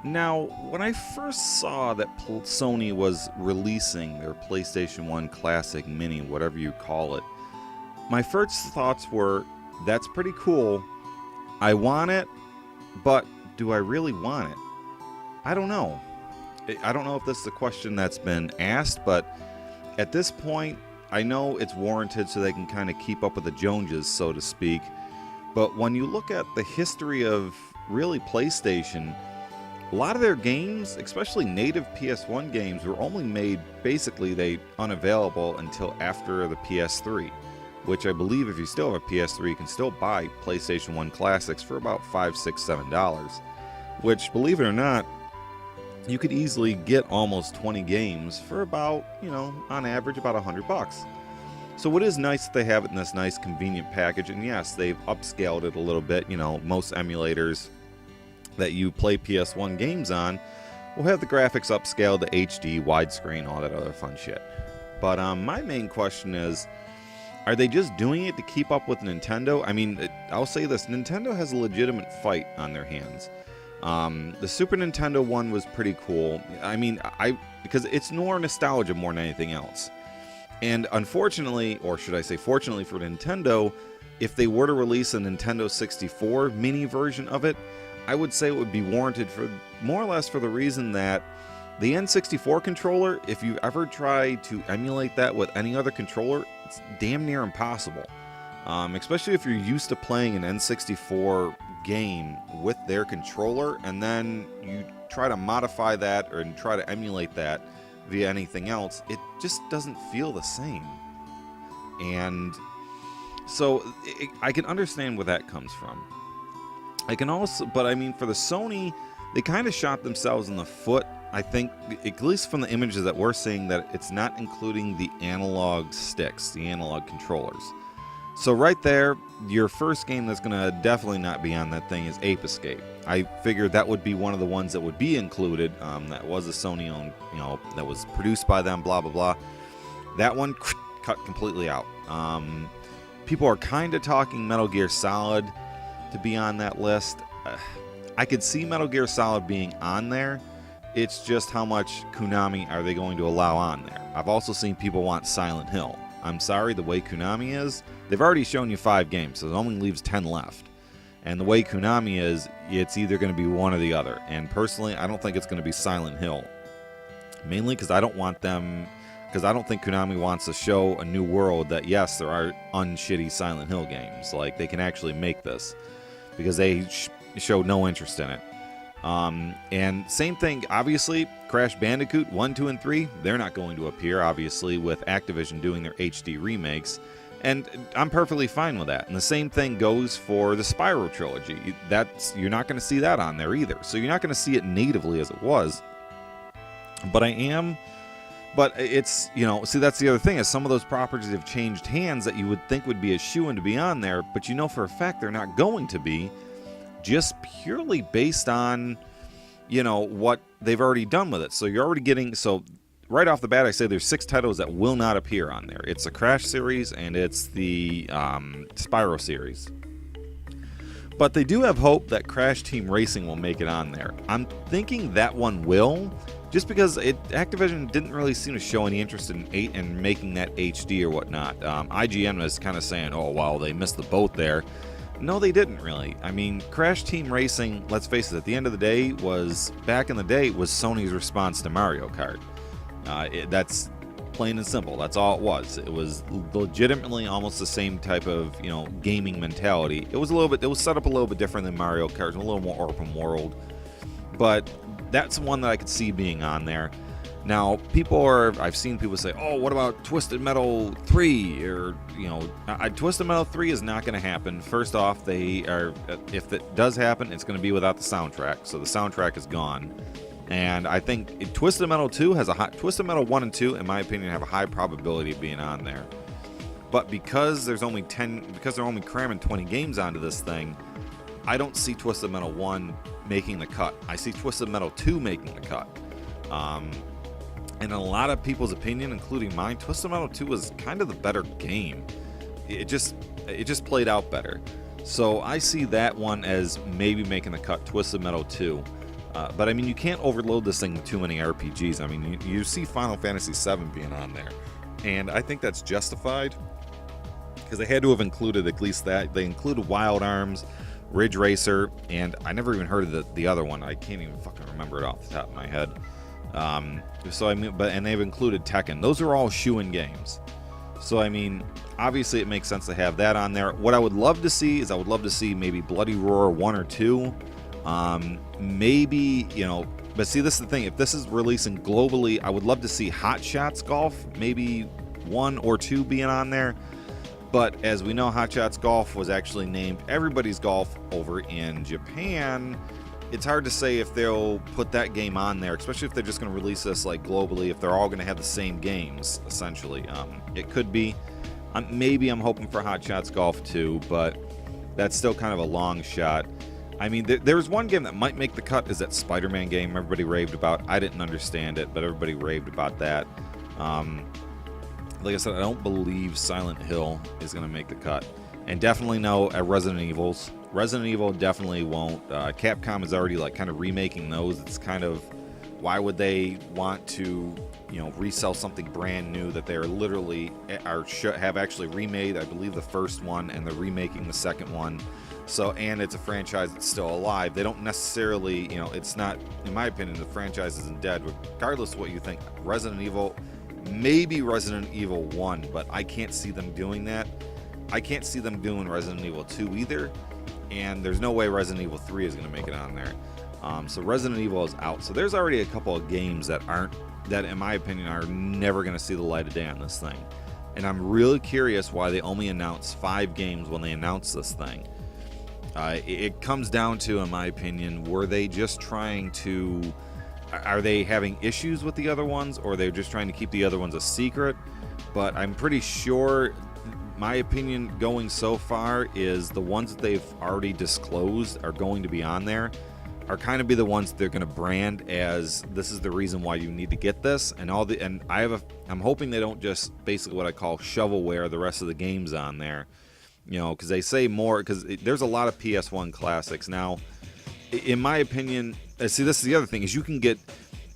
Now, when I first saw that Sony was releasing their PlayStation 1 Classic Mini, whatever you call it, my first thoughts were, that's pretty cool. I want it, but do I really want it? I don't know. I don't know if this is a question that's been asked, but at this point, I know it's warranted so they can kind of keep up with the Joneses, so to speak. But when you look at the history of really PlayStation, a lot of their games, especially native PS1 games, were only made basically they unavailable until after the PS3, which I believe if you still have a PS3, you can still buy PlayStation 1 Classics for about $5, $6, $7, which, believe it or not, you could easily get almost 20 games for about, on average about $100. So it is nice that they have it in this nice convenient package, and yes, they've upscaled it a little bit. Most emulators that you play PS1 games on will have the graphics upscaled to HD, widescreen, all that other fun shit. But my main question is, are they just doing it to keep up with Nintendo? I mean, I'll say this, Nintendo has a legitimate fight on their hands. The Super Nintendo one was pretty cool. I mean, because it's more nostalgia more than anything else. And unfortunately, or should I say fortunately for Nintendo, if they were to release a Nintendo 64 mini version of it, I would say it would be warranted for more or less for the reason that the N64 controller, if you ever try to emulate that with any other controller, it's damn near impossible. Especially if you're used to playing an N64 game with their controller, and then you try to modify that or try to emulate that via anything else, it just doesn't feel the same. And so I can understand where that comes from. I can also, but I mean, for the Sony, they kind of shot themselves in the foot. I think, at least from the images that we're seeing, that it's not including the analog sticks, the analog controllers. So right there, your first game that's going to definitely not be on that thing is Ape Escape. I figured that would be one of the ones that would be included. That was a Sony-owned, that was produced by them, blah, blah, blah. That one cut completely out. People are kind of talking Metal Gear Solid to be on that list. I could see Metal Gear Solid being on there. It's just how much Konami are they going to allow on there. I've also seen people want Silent Hill. I'm sorry, the way Konami is, they've already shown you 5 games, so it only leaves 10 left. And the way Konami is, it's either going to be one or the other. And personally, I don't think it's going to be Silent Hill. Mainly because I don't think Konami wants to show a new world that, yes, there are unshitty Silent Hill games. Like, they can actually make this. Because they showed no interest in it. And same thing, obviously, Crash Bandicoot 1, 2, and 3, they're not going to appear, obviously, with Activision doing their HD remakes. And I'm perfectly fine with that. And the same thing goes for the Spyro trilogy. You're not going to see that on there either. So you're not going to see it natively as it was. But it's, see, that's the other thing, is some of those properties have changed hands that you would think would be a shoo-in to be on there, but you know for a fact they're not going to be, just purely based on, what they've already done with it. So you're already getting, right off the bat, I say there's 6 titles that will not appear on there. It's the Crash series, and it's the Spyro series. But they do have hope that Crash Team Racing will make it on there. I'm thinking that one will, just because Activision didn't really seem to show any interest in making that HD or whatnot. IGN was kind of saying, oh, wow, they missed the boat there. No, they didn't really. I mean, Crash Team Racing, let's face it, at the end of the day, back in the day, was Sony's response to Mario Kart. That's plain and simple. That's all it was. It was legitimately almost the same type of, gaming mentality. It was set up a little bit different than Mario Kart, a little more open world. But that's one that I could see being on there. Now, I've seen people say, oh, what about Twisted Metal 3? Or, Twisted Metal 3 is not going to happen. First off, if it does happen, it's going to be without the soundtrack. So the soundtrack is gone. And I think Twisted Metal 2 Twisted Metal 1 and 2, in my opinion, have a high probability of being on there. But because they're only cramming 20 games onto this thing, I don't see Twisted Metal 1 making the cut. I see Twisted Metal 2 making the cut. And in a lot of people's opinion, including mine, Twisted Metal 2 was kind of the better game. It just played out better. So I see that one as maybe making the cut, Twisted Metal 2. But I mean, you can't overload this thing with too many RPGs. I mean, you see Final Fantasy VII being on there, and I think that's justified because they had to have included at least that. They included Wild Arms, Ridge Racer, and I never even heard of the other one. I can't even fucking remember it off the top of my head. So I mean, and they've included Tekken. Those are all shoe-in games. So I mean, obviously it makes sense to have that on there. What I would love to see is maybe Bloody Roar 1 or 2. Maybe, but see, this is the thing. If this is releasing globally, I would love to see Hot Shots Golf, maybe 1 or 2 being on there. But as we know, Hot Shots Golf was actually named Everybody's Golf over in Japan. It's hard to say if they'll put that game on there, especially if they're just going to release this like globally, if they're all going to have the same games, essentially. It could be. Maybe I'm hoping for Hot Shots Golf 2, but that's still kind of a long shot. I mean, there's one game that might make the cut, is that Spider-Man game everybody raved about. I didn't understand it, but everybody raved about that. Like I said, I don't believe Silent Hill is going to make the cut. And definitely no at Resident Evils. Resident Evil definitely won't. Capcom is already like kind of remaking those. It's kind of, why would they want to, resell something brand new that they're literally have actually remade? I believe the first one, and they're remaking the second one. So, and it's a franchise that's still alive. They don't necessarily, it's not, in my opinion, the franchise isn't dead. Regardless of what you think, Resident Evil, maybe Resident Evil 1, but I can't see them doing that. I can't see them doing Resident Evil 2 either, and there's no way Resident Evil 3 is going to make it on there. So Resident Evil is out. So there's already a couple of games that in my opinion, are never going to see the light of day on this thing. And I'm really curious why they only announced 5 games when they announced this thing. It comes down to, in my opinion, were they just trying to... Are they having issues with the other ones, or they're just trying to keep the other ones a secret? But I'm pretty sure, my opinion going so far is the ones that they've already disclosed are going to be on there are kind of be the ones that they're going to brand as, this is the reason why you need to get this, and I'm hoping they don't just basically what I call shovelware the rest of the games on there, because they say more, because there's a lot of PS1 classics now. In my opinion, see, this is the other thing, is you can get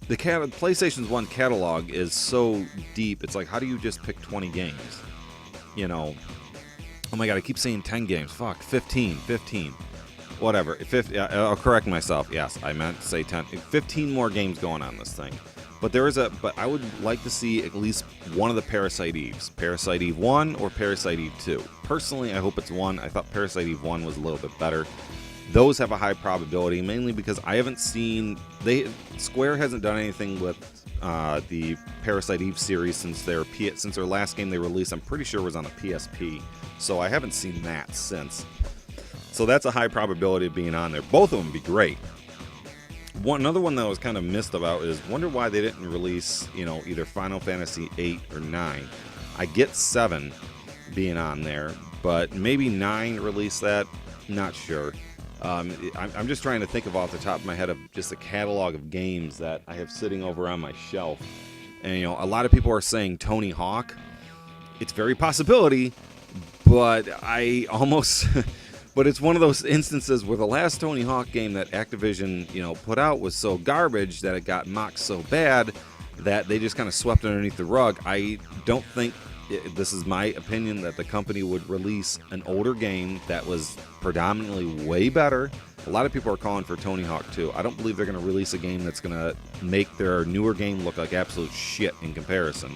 the PlayStation's 1 catalog is so deep. It's like, how do you just pick 20 games? Oh my god, I keep saying 10 games. Fuck, 15. Whatever. I'll correct myself. Yes, I meant to say 10. 15 more games going on this thing. But but I would like to see at least one of the Parasite Eves. Parasite Eve 1 or Parasite Eve 2. Personally, I hope it's 1. I thought Parasite Eve 1 was a little bit better. Those have a high probability, mainly because I haven't seen... Square hasn't done anything with the Parasite Eve series since their last game they released. I'm pretty sure was on the PSP. So I haven't seen that since. So that's a high probability of being on there. Both of them would be great. Another one that I was kind of missed about is, wonder why they didn't release, either Final Fantasy 8 or 9. I get 7 being on there, but maybe 9 release that. Not sure. I'm just trying to think of off the top of my head of just a catalog of games that I have sitting over on my shelf. And, a lot of people are saying Tony Hawk. It's very possibility, but I almost... But it's one of those instances where the last Tony Hawk game that Activision, put out was so garbage that it got mocked so bad that they just kind of swept it underneath the rug. I don't think, this is my opinion, that the company would release an older game that was predominantly way better. A lot of people are calling for Tony Hawk 2. I don't believe they're going to release a game that's going to make their newer game look like absolute shit in comparison.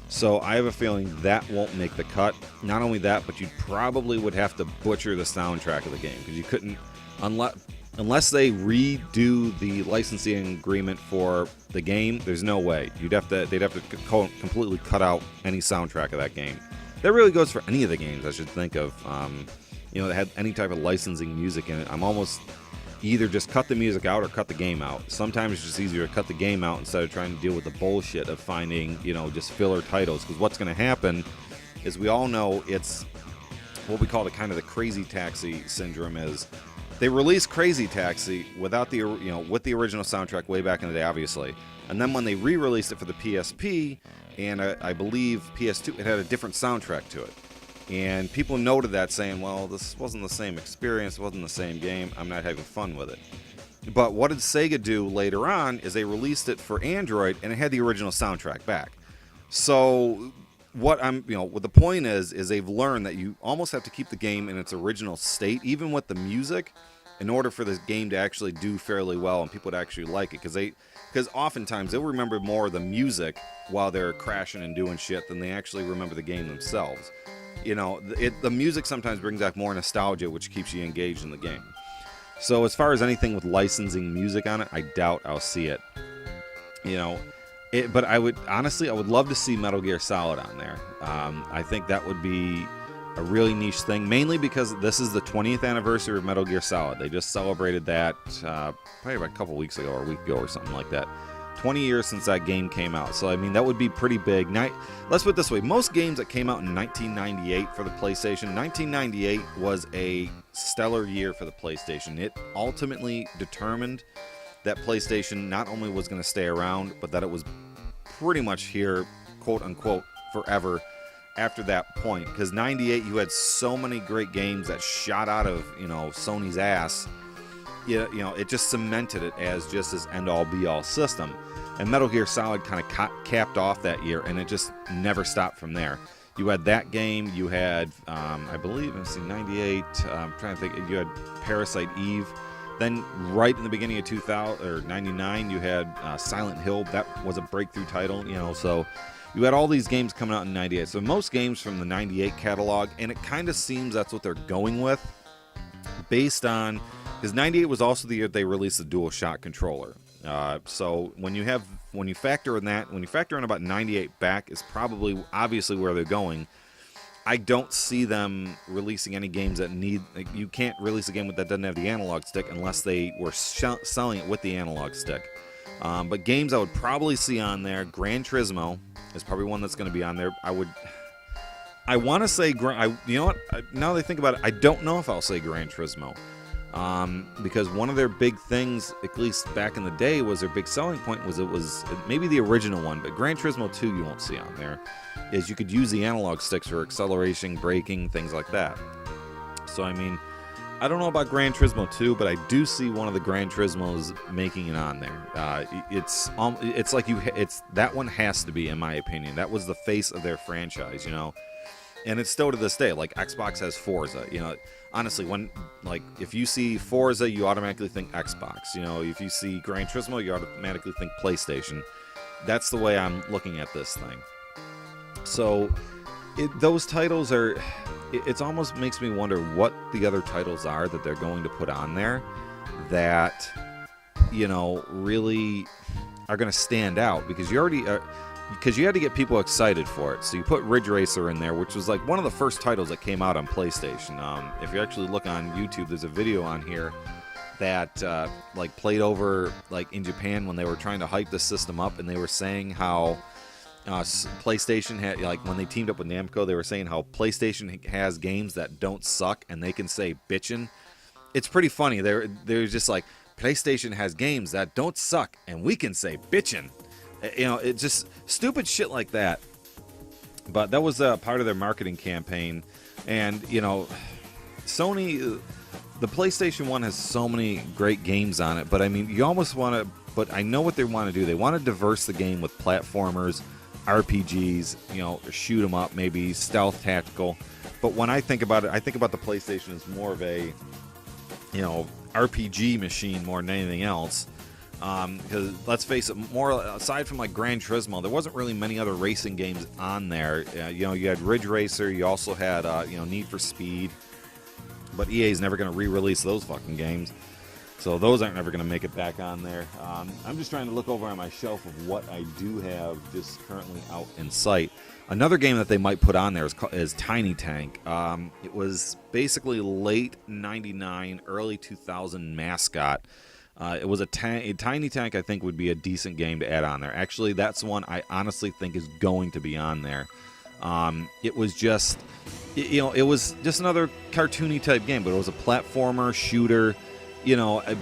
So I have a feeling that won't make the cut. Not only that, but you probably would have to butcher the soundtrack of the game, because you couldn't, unless they redo the licensing agreement for the game. There's no way. They'd have to completely cut out any soundtrack of that game. That really goes for any of the games I should think of. That had any type of licensing music in it. I'm almost either just cut the music out or cut the game out. Sometimes it's just easier to cut the game out instead of trying to deal with the bullshit of finding, just filler titles. Because what's going to happen is, we all know, it's what we call the kind of the Crazy Taxi syndrome. Is they released Crazy Taxi without the with the original soundtrack way back in the day, obviously, and then when they re-released it for the PSP and I believe PS2, it had a different soundtrack to it. And people noted that, saying, well, this wasn't the same experience, it wasn't the same game, I'm not having fun with it. But what did Sega do later on is they released it for Android, and it had the original soundtrack back. So what the point is they've learned that you almost have to keep the game in its original state, even with the music, in order for this game to actually do fairly well and people to actually like it. Because oftentimes they'll remember more of the music while they're crashing and doing shit than they actually remember the game themselves. The music sometimes brings back more nostalgia, which keeps you engaged in the game. So as far as anything with licensing music on it, I doubt I'll see it. But I would love to see Metal Gear Solid on there. I think that would be a really niche thing, mainly because this is the 20th anniversary of Metal Gear Solid. They just celebrated that probably about a couple weeks ago or a week ago or something like that. 20 years since that game came out. So, that would be pretty big. Now, let's put it this way. Most games that came out in 1998 for the PlayStation, 1998 was a stellar year for the PlayStation. It ultimately determined that PlayStation not only was going to stay around, but that it was pretty much here, quote unquote, forever after that point. Because 98, you had so many great games that shot out of, Sony's ass. It just cemented it as just this end-all be-all system. And Metal Gear Solid kind of capped off that year, and it just never stopped from there. You had that game, you had, I believe, 98, I'm trying to think, you had Parasite Eve. Then right in the beginning of 2000 or 99, you had Silent Hill. That was a breakthrough title, so you had all these games coming out in 98. So most games from the 98 catalog, and it kind of seems that's what they're going with, based on, because 98 was also the year they released the DualShock controller. So when you factor in about 98 back is probably obviously where they're going. I don't see them releasing any games that you can't release a game that doesn't have the analog stick unless they were selling it with the analog stick. But games I would probably see on there, Gran Turismo is probably one that's going to be on there. I want to say, you know what? Now that I think about it, I don't know if I'll say Gran Turismo. Because one of their big things, at least back in the day, was their big selling point was it was maybe the original one, but Gran Turismo 2 you won't see on there, is you could use the analog sticks for acceleration, braking, things like that. So, I don't know about Gran Turismo 2, but I do see one of the Gran Turismos making it on there. It's that one has to be, in my opinion. That was the face of their franchise, and it's still to this day. Like Xbox has Forza, honestly, if you see Forza, you automatically think Xbox. If you see Gran Turismo, you automatically think PlayStation. That's the way I'm looking at this thing. So those titles are, it almost makes me wonder what the other titles are that they're going to put on there that, really are going to stand out, because you had to get people excited for it. So you put Ridge Racer in there, which was like one of the first titles that came out on PlayStation. If you actually look on YouTube, there's a video on here that played over in Japan when they were trying to hype the system up, and they were saying how PlayStation had, when they teamed up with Namco, they were saying how PlayStation has games that don't suck and they can say bitchin'. It's pretty funny. They're just like, PlayStation has games that don't suck and we can say bitchin'. It's just stupid shit like that. But that was part of their marketing campaign. And, Sony, the PlayStation 1 has so many great games on it. But, you almost want to, but I know what they want to do. They want to diverse the game with platformers, RPGs, shoot 'em up, maybe stealth tactical. But when I think about it, I think about the PlayStation as more of a, RPG machine more than anything else. Because let's face it, more aside from Gran Turismo, there wasn't really many other racing games on there. You had Ridge Racer, you also had Need for Speed, but EA's never going to re-release those fucking games, so those aren't never going to make it back on there. I'm just trying to look over on my shelf of what I do have just currently out in sight. Another game that they might put on there is Tiny Tank. It was basically late 99, early 2000 mascot. It was a Tiny Tank, I think, would be a decent game to add on there. Actually, that's one I honestly think is going to be on there. It was just, it was just another cartoony type game, but it was a platformer shooter,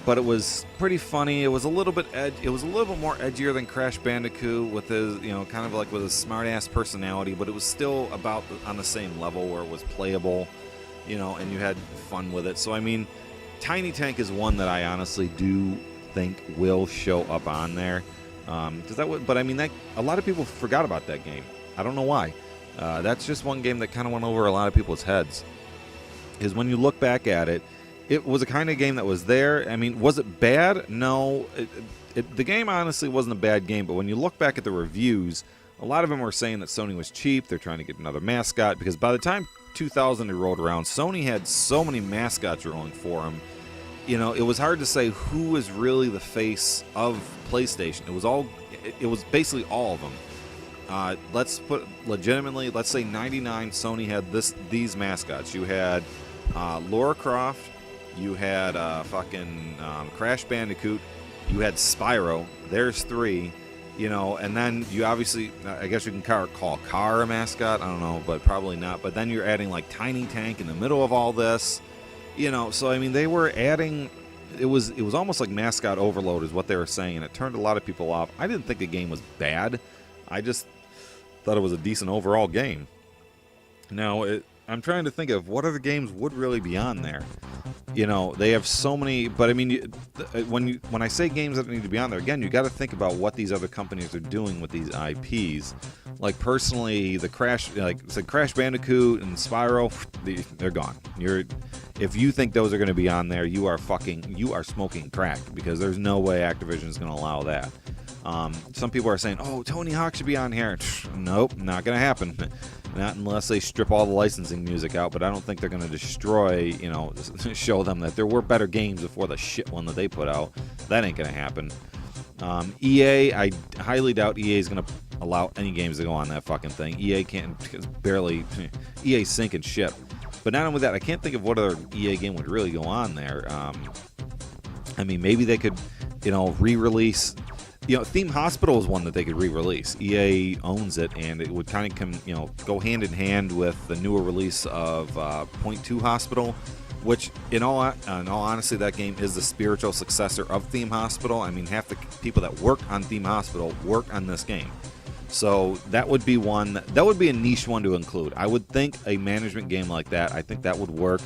but it was pretty funny. It was a little bit more edgier than Crash Bandicoot with his, kind of with a smart-ass personality, but it was still about on the same level where it was playable, and you had fun with it. So, Tiny Tank is one that I honestly do think will show up on there. But I mean, that a lot of people forgot about that game. I don't know why. That's just one game that kind of went over a lot of people's heads. Is when you look back at it, it was a kind of game that was there. I mean, was it bad? No. The game honestly wasn't a bad game, but when you look back at the reviews, a lot of them were saying that Sony was cheap. They're trying to get another mascot, because by the time 2000 had rolled around, Sony had so many mascots rolling for them. You know, it was hard to say who was really the face of PlayStation. It was basically all of them. Let's say 99 Sony had these mascots. You had Lara Croft, you had Crash Bandicoot, you had Spyro. There's 3, you know, and then you obviously, I guess you can call Car a mascot. I don't know, but probably not. But then you're adding like Tiny Tank in the middle of all this, you know. So I mean, they were adding. It was almost like mascot overload is what they were saying, and it turned a lot of people off. I didn't think the game was bad. I just thought it was a decent overall game. Now, I'm trying to think of what other games would really be on there. You know, they have so many, but I mean, when I say games that need to be on there, again, you got to think about what these other companies are doing with these IPs. Like personally, Crash Bandicoot and Spyro, they're gone. If you think those are going to be on there, you are smoking crack, because there's no way Activision is going to allow that. Some people are saying, "Oh, Tony Hawk should be on here." Nope, not going to happen. Not unless they strip all the licensing music out. But I don't think they're going to destroy, you know, show them that there were better games before the shit one that they put out. That ain't going to happen. EA, I highly doubt EA is going to allow any games to go on that fucking thing. EA can't, barely. EA's sinking ship. But not only that, I can't think of what other EA game would really go on there. I mean, maybe they could, you know, re-release. You know, Theme Hospital is one that they could re-release. EA owns it, and it would kind of go hand in hand with the newer release of Point 2 Hospital, which, in all honesty, that game is the spiritual successor of Theme Hospital. I mean, half the people that work on Theme Hospital work on this game. So that would be one. That would be a niche one to include. I would think a management game like that, I think that would work.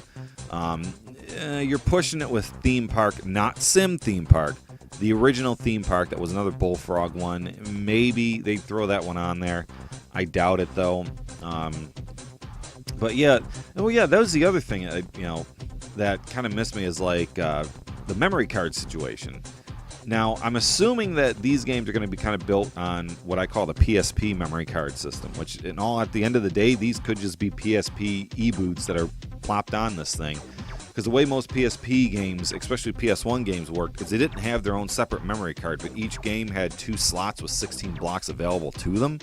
You're pushing it with Theme Park, not Sim Theme Park. The original theme park, that was another Bullfrog one. Maybe they throw that one on there. I doubt it, though. But yeah, that was the other thing, you know, that kind of missed me, is like the memory card situation. Now, I'm assuming that these games are going to be kind of built on what I call the PSP memory card system, which, at the end of the day, these could just be PSP e-boots that are plopped on this thing. Because the way most PSP games, especially PS1 games, worked is they didn't have their own separate memory card, but each game had 2 slots with 16 blocks available to them,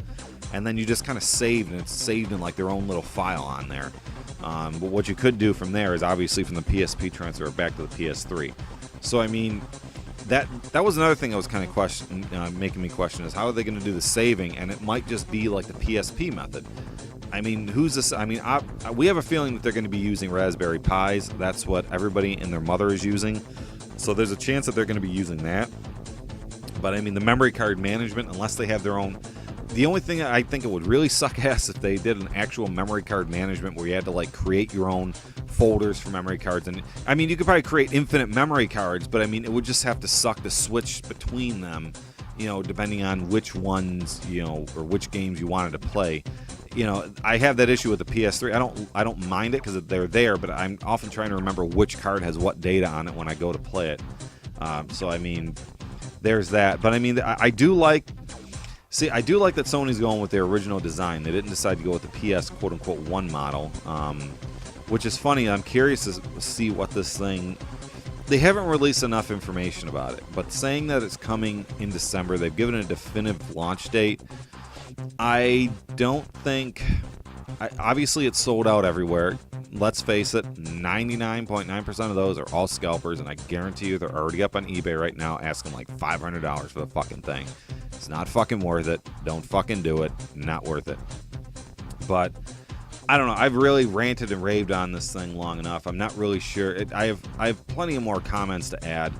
and then you just kind of saved, and it's saved in like their own little file on there. But what you could do from there is obviously from the PSP transfer back to the PS3. So I mean, that was another thing that was kind of making me question, is how are they going to do the saving? And it might just be like the PSP method. I mean, who's this? I mean, we have a feeling that they're going to be using Raspberry Pis. That's what everybody and their mother is using. So there's a chance that they're going to be using that. But I mean, the memory card management, unless they have their own. The only thing I think it would really suck ass if they did an actual memory card management where you had to like create your own folders for memory cards. And I mean, you could probably create infinite memory cards, but I mean, it would just have to suck to switch between them, you know, depending on which ones, you know, or which games you wanted to play. You know, I have that issue with the PS3. I don't mind it because they're there, but I'm often trying to remember which card has what data on it when I go to play it. So I mean, there's that. But I mean, I do like that Sony's going with their original design. They didn't decide to go with the PS quote unquote 1 model, which is funny. I'm curious to see what this thing. They haven't released enough information about it, but saying that it's coming in December, they've given a definitive launch date. I don't think. Obviously, it's sold out everywhere. Let's face it, 99.9% of those are all scalpers, and I guarantee you they're already up on eBay right now asking like $500 for the fucking thing. It's not fucking worth it. Don't fucking do it. Not worth it. But I don't know. I've really ranted and raved on this thing long enough. I'm not really sure. I have plenty of more comments to add.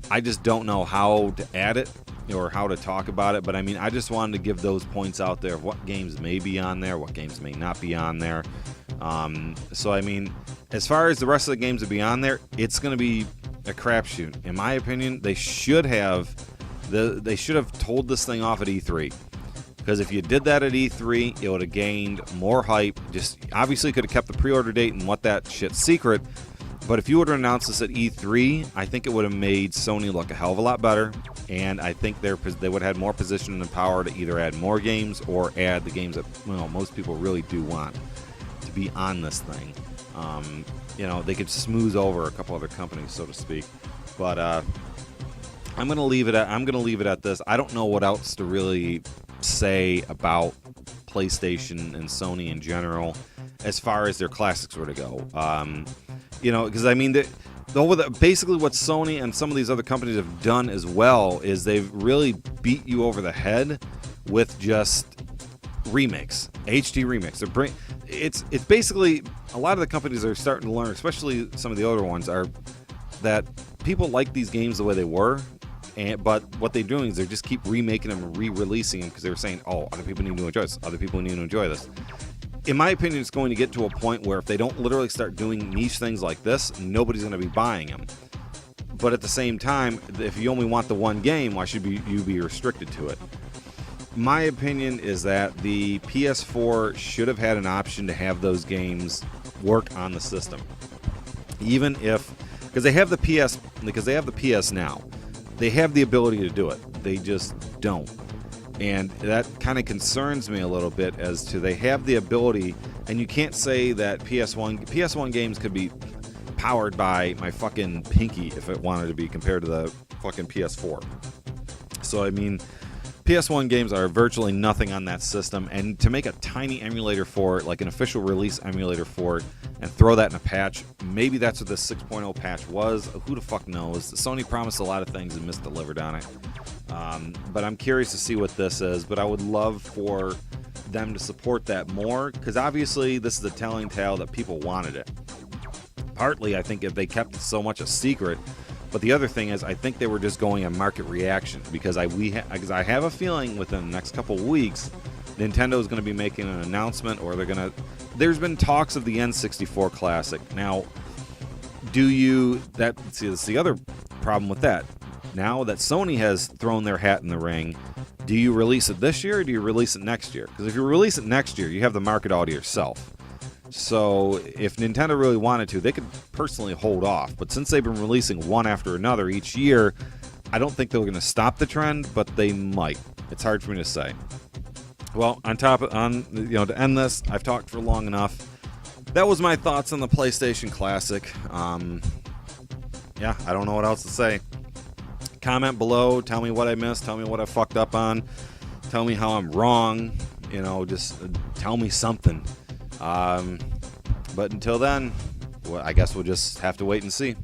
I just don't know how to add it or how to talk about it. But I mean, I just wanted to give those points out there of what games may be on there, what games may not be on there. So I mean, as far as the rest of the games to be on there, it's going to be a crapshoot. In my opinion, they should have told this thing off at E3. Because if you did that at E3, it would have gained more hype. Just obviously could have kept the pre-order date and what that shit's secret. But if you would have announced this at E3, I think it would have made Sony look a hell of a lot better. And I think they would have had more position and power to either add more games or add the games that most people really do want to be on this thing. They could smooth over a couple other companies, so to speak. But I'm gonna leave it at this. I don't know what else to really say about PlayStation and Sony in general as far as their classics were to go. Because I mean, basically what Sony and some of these other companies have done as well is they've really beat you over the head with just remakes, HD remakes. It's basically a lot of the companies are starting to learn, especially some of the older ones, are that people like these games the way they were. But what they're doing is they just keep remaking them and re-releasing them because they were saying, oh, other people need to enjoy this. Other people need to enjoy this. In my opinion, it's going to get to a point where if they don't literally start doing niche things like this, nobody's going to be buying them. But at the same time, if you only want the one game, why should you be restricted to it? My opinion is that the PS4 should have had an option to have those games work on the system. Even if, because they have the PS now. They have the ability to do it. They just don't. And that kind of concerns me a little bit as to they have the ability, and you can't say that PS1 games could be powered by my fucking pinky if it wanted to be compared to the fucking PS4. So, I mean, PS1 games are virtually nothing on that system, and to make a tiny emulator for it, like an official release emulator for it, and throw that in a patch, maybe that's what this 6.0 patch was. Who the fuck knows? Sony promised a lot of things and misdelivered on it. But I'm curious to see what this is, but I would love for them to support that more, because obviously this is a telling tale that people wanted it. Partly, I think if they kept it so much a secret, but the other thing is, I think they were just going on market reaction, because I have a feeling within the next couple of weeks, Nintendo is going to be making an announcement, or there's been talks of the N64 Classic. Now, that's the other problem with that. Now that Sony has thrown their hat in the ring, do you release it this year or do you release it next year? Because if you release it next year, you have the market all to yourself. So if Nintendo really wanted to, they could personally hold off. But since they've been releasing one after another each year, I don't think they're going to stop the trend, but they might. It's hard for me to say. Well, to end this, I've talked for long enough. That was my thoughts on the PlayStation Classic. I don't know what else to say. Comment below. Tell me what I missed. Tell me what I fucked up on. Tell me how I'm wrong. Just tell me something. But until then, I guess we'll just have to wait and see.